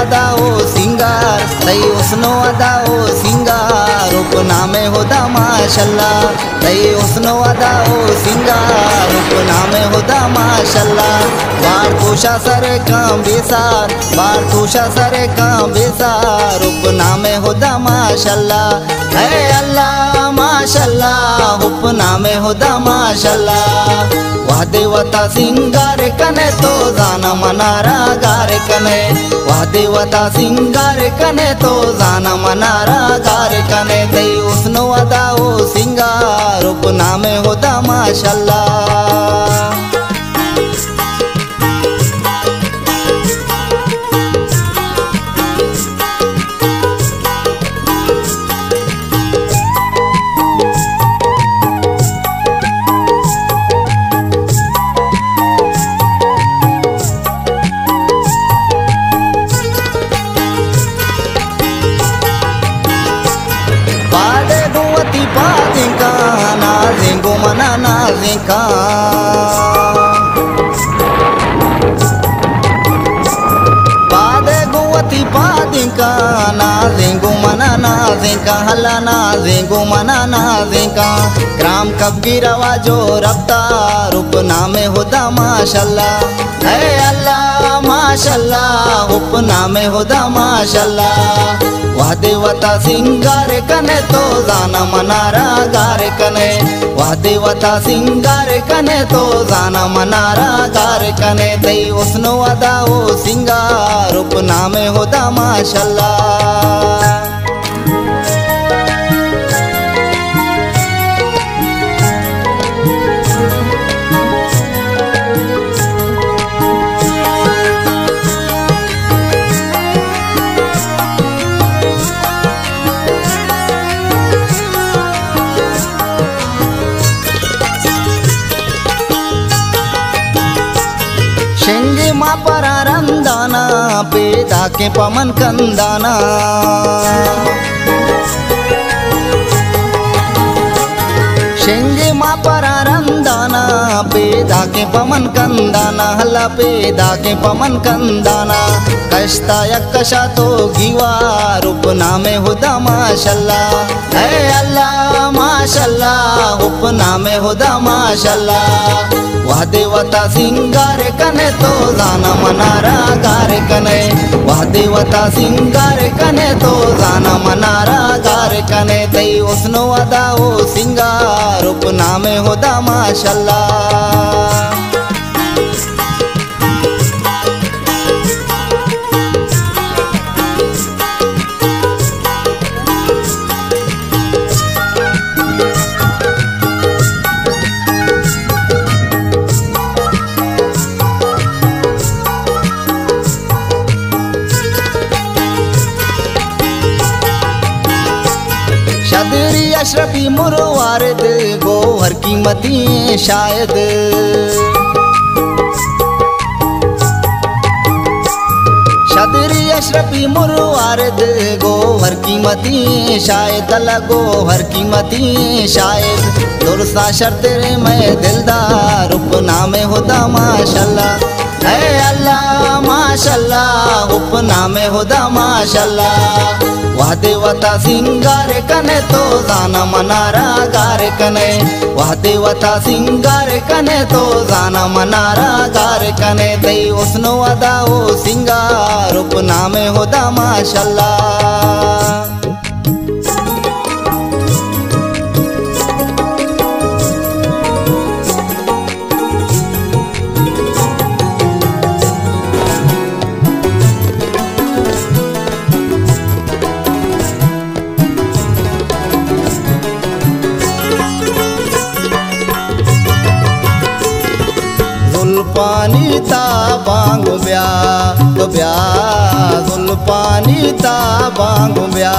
अदा ओ सिंगार तई उसनो अदा ओ सिंगार रूपना में होदा माशाल्लाह तई उसनो अदा ओ सिंगार रूपना में होदा माशाल्लाह बार तोशा सर काम बेसार बार तोशा सर काम बेसार रूपना में होदा माशाल्लाह है अल्लाह माशाल्लाह रूपना में होदा माशाल्लाह वाह देवता सिंगार कने तो जाना मनारा गार कने वाह देवता सिंगार कने तो जाना मनारा गार कने दई उसनो अदा ओ सिंगार रूपना में होदा माशाल्लाह। नाज़ेंगो मना नाज़ेंका पादे गुवती पादिंका नाज़ेंगो मना नाज़ेंका हला नाज़ेंगो मना नाज़ेंका ग्राम कब्गी रवा जो रफ्ता रूपना में होदा माशाल्लाह है अल्लाह माशाल्लाह रूपना में होदा माशाल्लाह वाह देवता सिंगार कने तो जाना मनारा गार कने वाह देवता सिंगार कने तो जाना मनारा गार कने दई उसनो अदा ओ सिंगार रूपना में होदा माशाल्लाह। शेंगे मा परारंदाना पेदा के पमन कंदाना शेंगे मा परारंदाना पेदा के पमन कंदाना हल्ला पेदा के पमन कंदाना कश्ता यकशा तो गिवा रूपना में होदा माशाल्लाह है अल्लाह माशाल्लाह रूपना में होदा माशाल्लाह वाह देवता सिंगार कने तो जाना मनारा गार कने वाह देवता सिंगार कने तो जाना मनारा गार कने दई उसनो अदा ओ सिंगार रूपना में होदा माशाल्लाह। शदरी अशरफी मुरवारद गोहर कीमती शायद शदरी अशरफी मुरवारद गोहर कीमती शायद अल्लाह गोहर कीमती शायद दुरसा शर्त में दिलदार रूपना में होदा माशाल्लाह है अल्लाह माशाल्लाह रूपना में होदा माशाल्लाह वाह देवता सिंगार कने तो जाना मनारा गार कने वाह देवता सिंगार कने तो जाना मनारा गार कने दई उसनो अदा ओ सिंगार रूपना में होदा माशाल्लाह। पानी ता बांग ब्या तो ब्या जुल पानी ता बांग ब्या